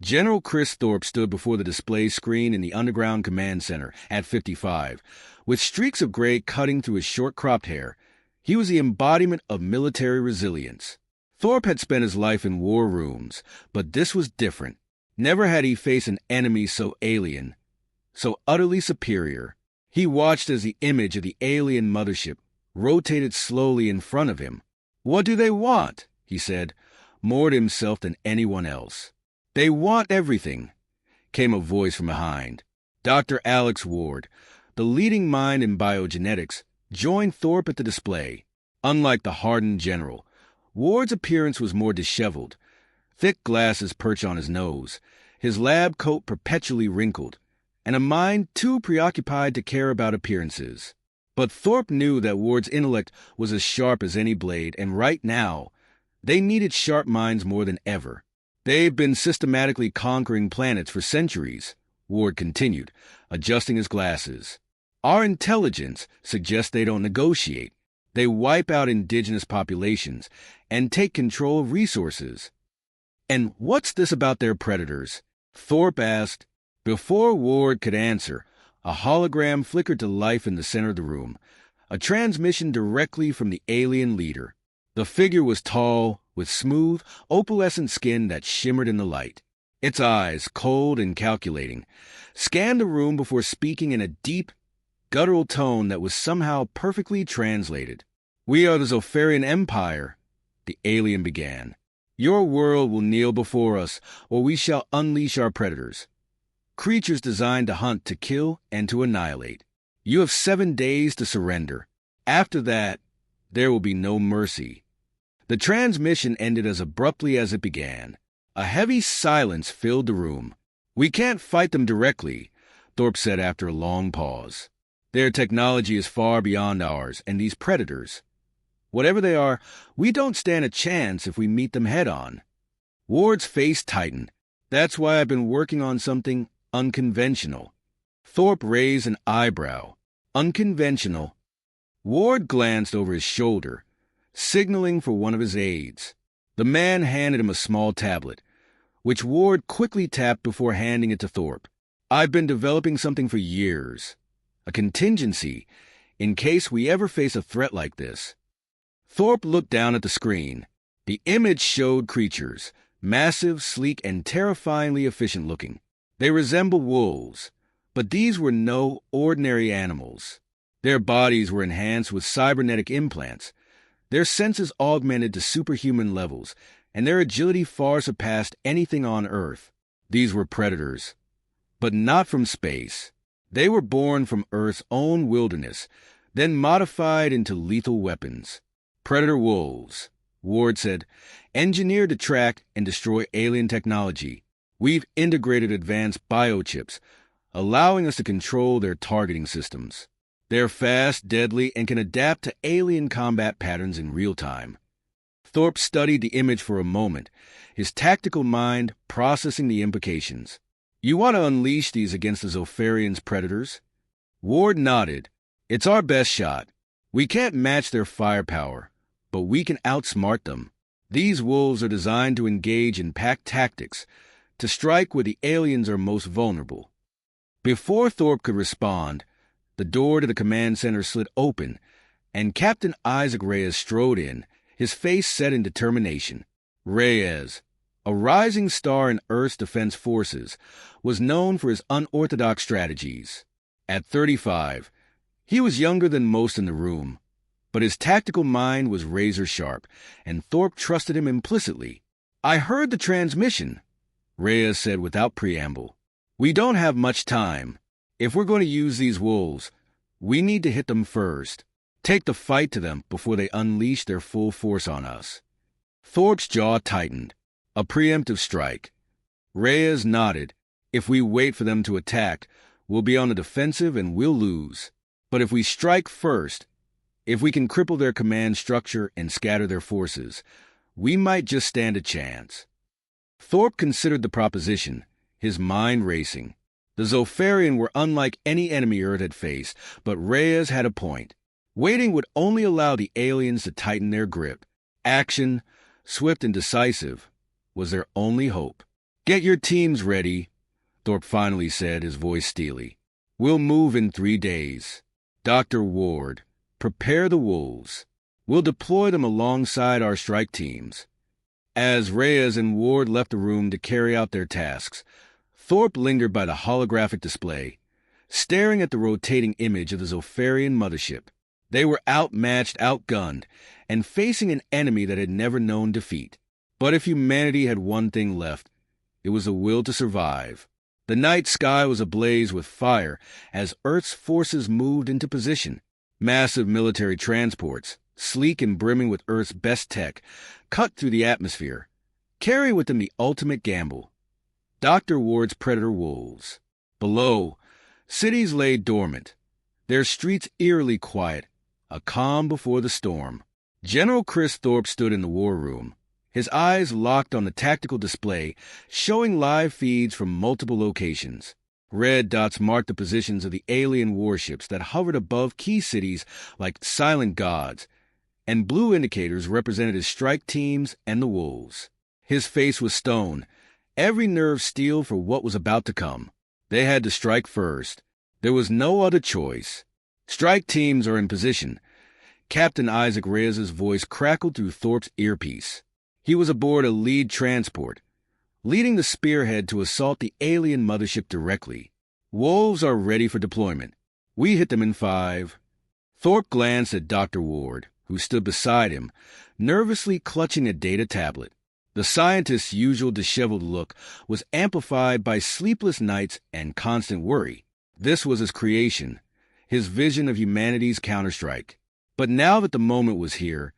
General Chris Thorpe stood before the display screen in the underground command center at 55, with streaks of gray cutting through his short-cropped hair. He was the embodiment of military resilience. Thorpe had spent his life in war rooms, but this was different. Never had he faced an enemy so alien, so utterly superior. He watched as the image of the alien mothership rotated slowly in front of him. "What do they want?" he said, more to himself than anyone else. "They want everything," came a voice from behind. Dr. Alex Ward, the leading mind in biogenetics, joined Thorpe at the display. Unlike the hardened general, Ward's appearance was more disheveled. Thick glasses perched on his nose, his lab coat perpetually wrinkled, and a mind too preoccupied to care about appearances. But Thorpe knew that Ward's intellect was as sharp as any blade, and right now, they needed sharp minds more than ever. "They've been systematically conquering planets for centuries," Ward continued, adjusting his glasses. "Our intelligence suggests they don't negotiate. They wipe out indigenous populations and take control of resources." "And what's this about their predators?" Thorpe asked. Before Ward could answer, a hologram flickered to life in the center of the room, a transmission directly from the alien leader. The figure was tall, with smooth, opalescent skin that shimmered in the light. Its eyes, cold and calculating, scanned the room before speaking in a deep, guttural tone that was somehow perfectly translated. "We are the Zopharian Empire," the alien began. "Your world will kneel before us, or we shall unleash our predators. Creatures designed to hunt, to kill, and to annihilate. You have 7 days to surrender. After that, there will be no mercy." The transmission ended as abruptly as it began. A heavy silence filled the room. "We can't fight them directly," Thorpe said after a long pause. "Their technology is far beyond ours, and these predators, whatever they are, we don't stand a chance if we meet them head-on." Ward's face tightened. "That's why I've been working on something unconventional." Thorpe raised an eyebrow. "Unconventional?" Ward glanced over his shoulder, signaling for one of his aides. The man handed him a small tablet, which Ward quickly tapped before handing it to Thorpe. "I've been developing something for years. A contingency, in case we ever face a threat like this." Thorpe looked down at the screen. The image showed creatures, massive, sleek, and terrifyingly efficient-looking. They resembled wolves, but these were no ordinary animals. Their bodies were enhanced with cybernetic implants, their senses augmented to superhuman levels, and their agility far surpassed anything on Earth. These were predators, but not from space. They were born from Earth's own wilderness, then modified into lethal weapons. "Predator wolves," Ward said, "engineered to track and destroy alien technology. We've integrated advanced biochips, allowing us to control their targeting systems. They're fast, deadly, and can adapt to alien combat patterns in real time." Thorpe studied the image for a moment, his tactical mind processing the implications. "You want to unleash these against the Zopharians' predators?" Ward nodded. "It's our best shot. We can't match their firepower, but we can outsmart them. These wolves are designed to engage in pack tactics, to strike where the aliens are most vulnerable." Before Thorpe could respond, the door to the command center slid open, and Captain Isaac Reyes strode in, his face set in determination. Reyes, a rising star in Earth's defense forces, was known for his unorthodox strategies. At 35, he was younger than most in the room, but his tactical mind was razor-sharp, and Thorpe trusted him implicitly. "I heard the transmission," Reyes said without preamble. "We don't have much time. If we're going to use these wolves, we need to hit them first. Take the fight to them before they unleash their full force on us." Thorpe's jaw tightened. A preemptive strike. Reyes nodded. "If we wait for them to attack, we'll be on the defensive and we'll lose. But if we strike first, if we can cripple their command structure and scatter their forces, we might just stand a chance." Thorpe considered the proposition, his mind racing. The Zopharian were unlike any enemy Earth had faced, but Reyes had a point. Waiting would only allow the aliens to tighten their grip. Action, swift and decisive, was their only hope. Get your teams ready, Thorpe finally said, his voice steely. We'll move in 3 days. Dr. Ward, prepare the wolves. We'll deploy them alongside our strike teams. As Reyes and Ward left the room to carry out their tasks, Thorpe lingered by the holographic display, staring at the rotating image of the Zofarian mothership. They were outmatched, outgunned, and facing an enemy that had never known defeat. But if humanity had one thing left, it was the will to survive. The night sky was ablaze with fire as Earth's forces moved into position. Massive military transports, sleek and brimming with Earth's best tech, cut through the atmosphere, carrying with them the ultimate gamble: Dr. Ward's predator wolves. Below, cities lay dormant, their streets eerily quiet, a calm before the storm. General Chris Thorpe stood in the war room, his eyes locked on the tactical display, showing live feeds from multiple locations. Red dots marked the positions of the alien warships that hovered above key cities like silent gods, and blue indicators represented his strike teams and the wolves. His face was stone, every nerve steel for what was about to come. They had to strike first. There was no other choice. Strike teams are in position. Captain Isaac Reyes's voice crackled through Thorpe's earpiece. He was aboard a lead transport, leading the spearhead to assault the alien mothership directly. Wolves are ready for deployment. We hit them in 5. Thorpe glanced at Dr. Ward, who stood beside him, nervously clutching a data tablet. The scientist's usual disheveled look was amplified by sleepless nights and constant worry. This was his creation, his vision of humanity's counterstrike. But now that the moment was here,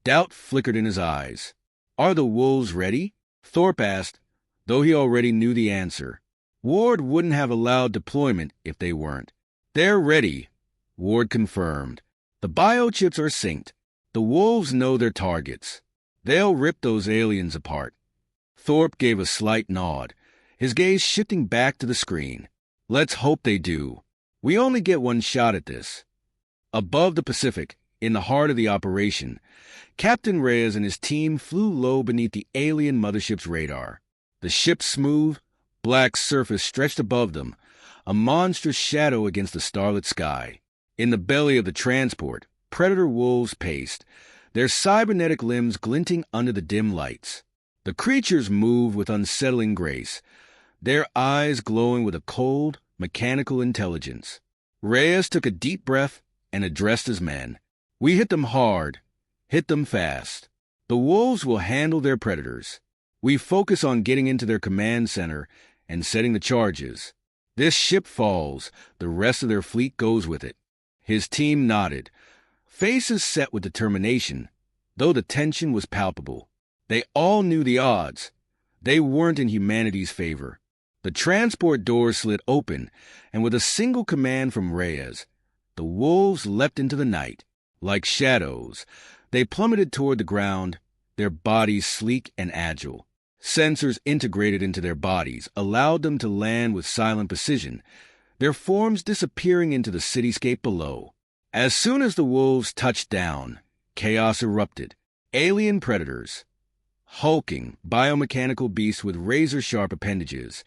doubt flickered in his eyes. Are the wolves ready? Thorpe asked, though he already knew the answer. Ward wouldn't have allowed deployment if they weren't. They're ready, Ward confirmed. The biochips are synced. The wolves know their targets. They'll rip those aliens apart. Thorpe gave a slight nod, his gaze shifting back to the screen. Let's hope they do. We only get one shot at this. Above the Pacific, in the heart of the operation, Captain Reyes and his team flew low beneath the alien mothership's radar. The ship's smooth, black surface stretched above them, a monstrous shadow against the starlit sky. In the belly of the transport, predator wolves paced, their cybernetic limbs glinting under the dim lights. The creatures moved with unsettling grace, their eyes glowing with a cold, mechanical intelligence. Reyes took a deep breath and addressed his men. We hit them hard, hit them fast. The wolves will handle their predators. We focus on getting into their command center and setting the charges. This ship falls, the rest of their fleet goes with it. His team nodded, faces set with determination, though the tension was palpable. They all knew the odds. They weren't in humanity's favor. The transport doors slid open, and with a single command from Reyes, the wolves leapt into the night. Like shadows, they plummeted toward the ground, their bodies sleek and agile. Sensors integrated into their bodies allowed them to land with silent precision, their forms disappearing into the cityscape below. As soon as the wolves touched down, chaos erupted. Alien predators, hulking, biomechanical beasts with razor-sharp appendages,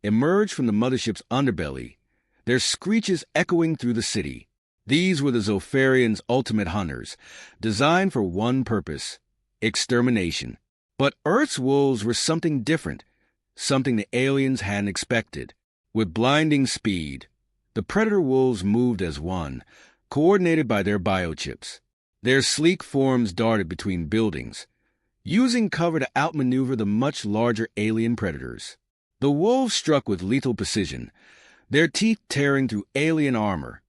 emerged from the mothership's underbelly, their screeches echoing through the city. These were the Zofarians' ultimate hunters, designed for one purpose: extermination. But Earth's wolves were something different, something the aliens hadn't expected. With blinding speed, the predator wolves moved as one, coordinated by their biochips. Their sleek forms darted between buildings, using cover to outmaneuver the much larger alien predators. The wolves struck with lethal precision, their teeth tearing through alien armor,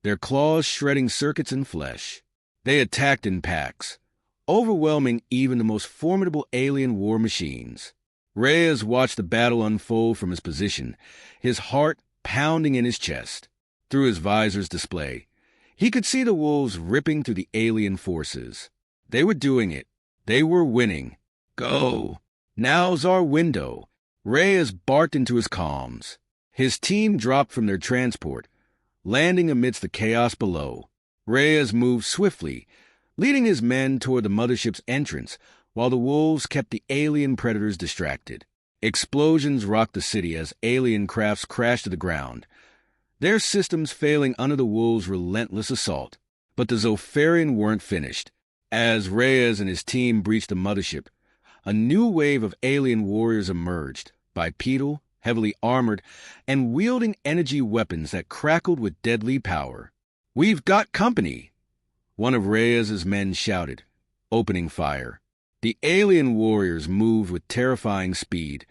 their claws shredding circuits and flesh. They attacked in packs, overwhelming even the most formidable alien war machines. Reyes watched the battle unfold from his position, his heart pounding in his chest. Through his visor's display, he could see the wolves ripping through the alien forces. They were doing it. They were winning. Go. Now's our window. Reyes barked into his comms. His team dropped from their transport, landing amidst the chaos below. Reyes moved swiftly, leading his men toward the mothership's entrance, while the wolves kept the alien predators distracted. Explosions rocked the city as alien crafts crashed to the ground, their systems failing under the wolves' relentless assault. But the Zofarian weren't finished. As Reyes and his team breached the mothership, a new wave of alien warriors emerged, bipedal, heavily armored, and wielding energy weapons that crackled with deadly power. "We've got company!" one of Reyes's men shouted, opening fire. The alien warriors moved with terrifying speed,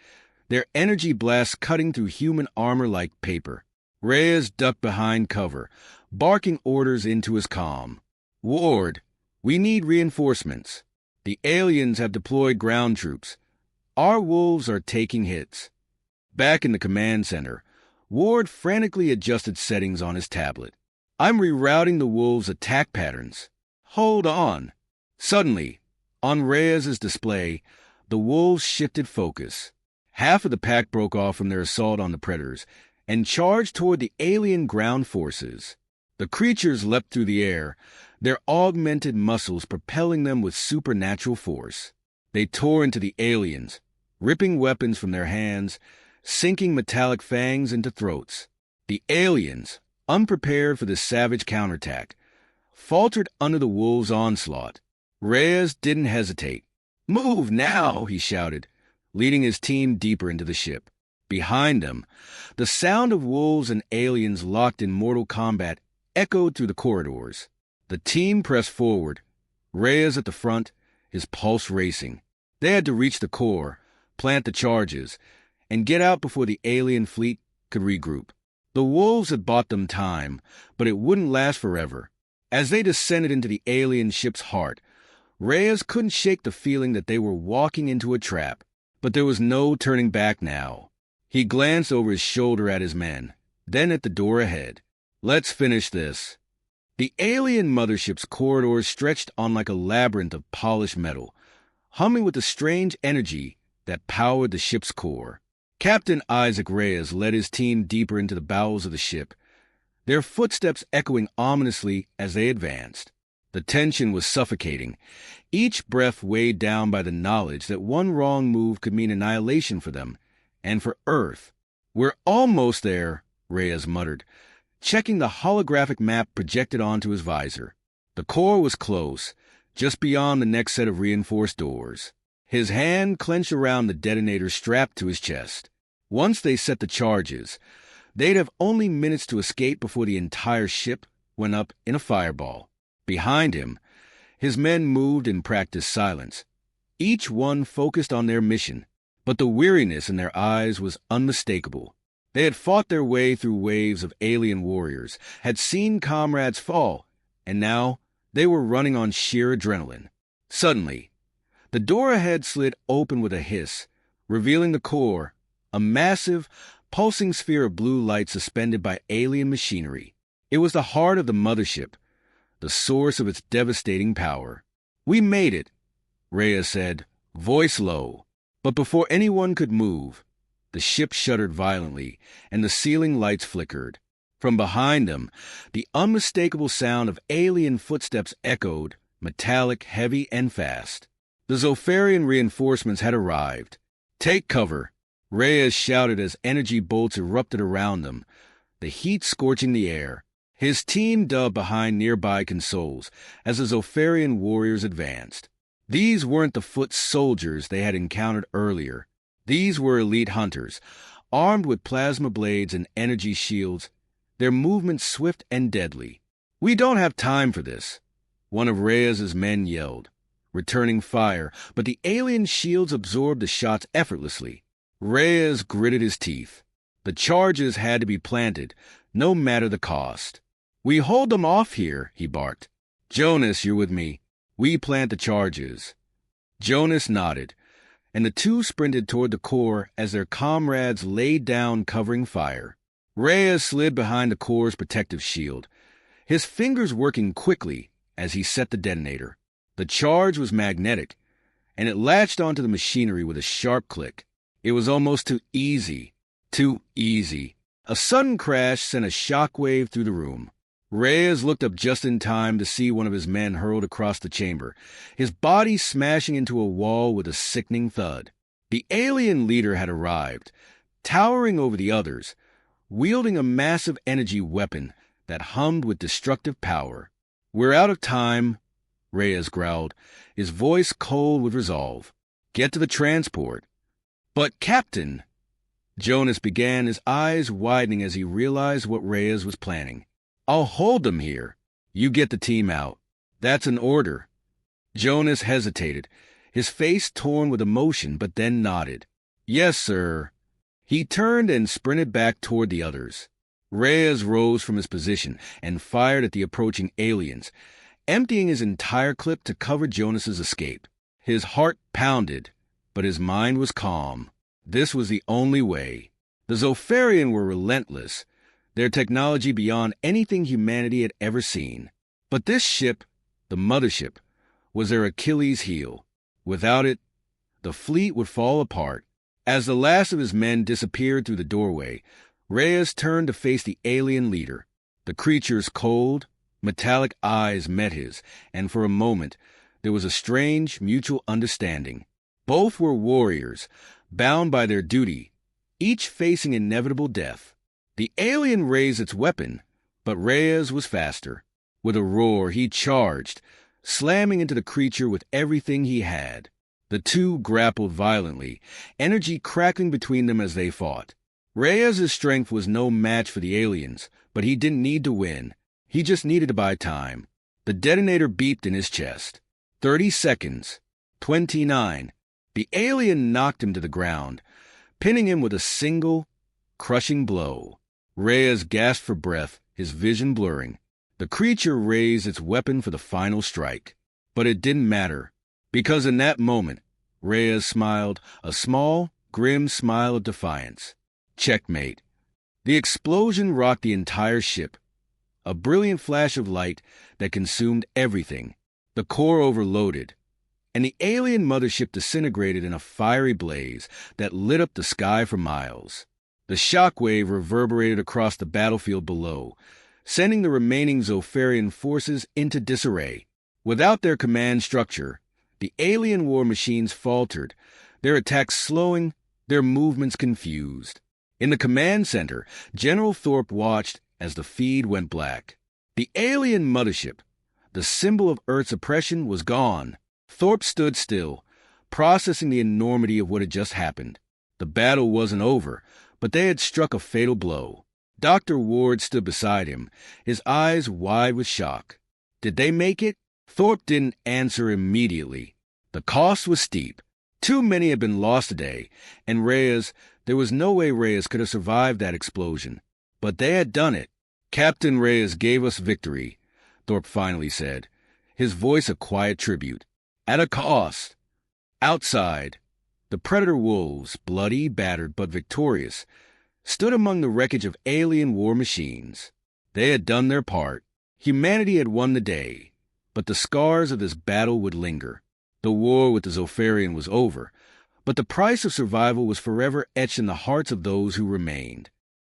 their energy blasts cutting through human armor like paper. Reyes ducked behind cover, barking orders into his comm. "Ward, we need reinforcements. The aliens have deployed ground troops. Our wolves are taking hits." Back in the command center, Ward frantically adjusted settings on his tablet. "I'm rerouting the wolves' attack patterns." "Hold on." Suddenly, on Reyes's display, the wolves shifted focus. Half of the pack broke off from their assault on the predators and charged toward the alien ground forces. The creatures leapt through the air, their augmented muscles propelling them with supernatural force. They tore into the aliens, ripping weapons from their hands, sinking metallic fangs into throats. The aliens, unprepared for this savage counterattack, faltered under the wolves' onslaught. Reyes didn't hesitate. "Move now," he shouted, leading his team deeper into the ship. Behind them, the sound of wolves and aliens locked in mortal combat echoed through the corridors. The team pressed forward, Reyes at the front, his pulse racing. They had to reach the core, plant the charges, and get out before the alien fleet could regroup. The wolves had bought them time, but it wouldn't last forever. As they descended into the alien ship's heart, Reyes couldn't shake the feeling that they were walking into a trap. But there was no turning back now. He glanced over his shoulder at his men, then at the door ahead. "Let's finish this." The alien mothership's corridors stretched on like a labyrinth of polished metal, humming with the strange energy that powered the ship's core. Captain Isaac Reyes led his team deeper into the bowels of the ship, their footsteps echoing ominously as they advanced. The tension was suffocating, each breath weighed down by the knowledge that one wrong move could mean annihilation for them and for Earth. "We're almost there," Reyes muttered, checking the holographic map projected onto his visor. The core was close, just beyond the next set of reinforced doors. His hand clenched around the detonator strapped to his chest. Once they set the charges, they'd have only minutes to escape before the entire ship went up in a fireball. Behind him, his men moved in practiced silence, each one focused on their mission, but the weariness in their eyes was unmistakable. They had fought their way through waves of alien warriors, had seen comrades fall, and now they were running on sheer adrenaline. Suddenly, the door ahead slid open with a hiss, revealing the core, a massive, pulsing sphere of blue light suspended by alien machinery. It was the heart of the mothership, the source of its devastating power. "We made it," Reyes said, voice low. But before anyone could move, the ship shuddered violently, and the ceiling lights flickered. From behind them, the unmistakable sound of alien footsteps echoed, metallic, heavy, and fast. The Zofarian reinforcements had arrived. "Take cover," Reyes shouted as energy bolts erupted around them, the heat scorching the air. His team dubbed behind nearby consoles as the Zofarian warriors advanced. These weren't the foot soldiers they had encountered earlier. These were elite hunters, armed with plasma blades and energy shields, their movements swift and deadly. "We don't have time for this," one of Reyes's men yelled, returning fire, but the alien shields absorbed the shots effortlessly. Reyes gritted his teeth. The charges had to be planted, no matter the cost. "We hold them off here," he barked. "Jonas, you're with me. We plant the charges." Jonas nodded, and the two sprinted toward the core as their comrades laid down covering fire. Reyes slid behind the core's protective shield, his fingers working quickly as he set the detonator. The charge was magnetic, and it latched onto the machinery with a sharp click. It was almost too easy. Too easy. A sudden crash sent a shockwave through the room. Reyes looked up just in time to see one of his men hurled across the chamber, his body smashing into a wall with a sickening thud. The alien leader had arrived, towering over the others, wielding a massive energy weapon that hummed with destructive power. "We're out of time," Reyes growled, his voice cold with resolve. "Get to the transport." "But, Captain," Jonas began, his eyes widening as he realized what Reyes was planning. "I'll hold them here. You get the team out." "That's an order." Jonas hesitated, his face torn with emotion, but then nodded. "Yes, sir." He turned and sprinted back toward the others. Reyes rose from his position and fired at the approaching aliens, emptying his entire clip to cover Jonas's escape. His heart pounded, but his mind was calm. This was the only way. The Zofarian were relentless, their technology beyond anything humanity had ever seen. But this ship, the mothership, was their Achilles heel. Without it, the fleet would fall apart. As the last of his men disappeared through the doorway, Reyes turned to face the alien leader. The creature's cold, metallic eyes met his, and for a moment there was a strange mutual understanding. Both were warriors, bound by their duty, each facing inevitable death. The alien raised its weapon, but Reyes was faster. With a roar, he charged, slamming into the creature with everything he had. The two grappled violently, energy crackling between them as they fought. Reyes' strength was no match for the aliens, but he didn't need to win. He just needed to buy time. The detonator beeped in his chest. 30 seconds. 29. The alien knocked him to the ground, pinning him with a single, crushing blow. Reyes gasped for breath, his vision blurring. The creature raised its weapon for the final strike. But it didn't matter, because in that moment, Reyes smiled, a small, grim smile of defiance. Checkmate. The explosion rocked the entire ship, a brilliant flash of light that consumed everything. The core overloaded, and the alien mothership disintegrated in a fiery blaze that lit up the sky for miles. The shockwave reverberated across the battlefield below, sending the remaining Zofarian forces into disarray. Without their command structure, the alien war machines faltered, their attacks slowing, their movements confused. In the command center, General Thorpe watched as the feed went black. The alien mothership, the symbol of Earth's oppression, was gone. Thorpe stood still, processing the enormity of what had just happened. The battle wasn't over, but they had struck a fatal blow. Dr. Ward stood beside him, his eyes wide with shock. Did they make it? Thorpe didn't answer immediately. The cost was steep. Too many had been lost today, and there was no way Reyes could have survived that explosion. But they had done it. "Captain Reyes gave us victory," Thorpe finally said, his voice a quiet tribute. "At a cost." Outside, the predator wolves, bloody, battered, but victorious, stood among the wreckage of alien war machines. They had done their part. Humanity had won the day, but the scars of this battle would linger. The war with the Zofarian was over, but the price of survival was forever etched in the hearts of those who remained.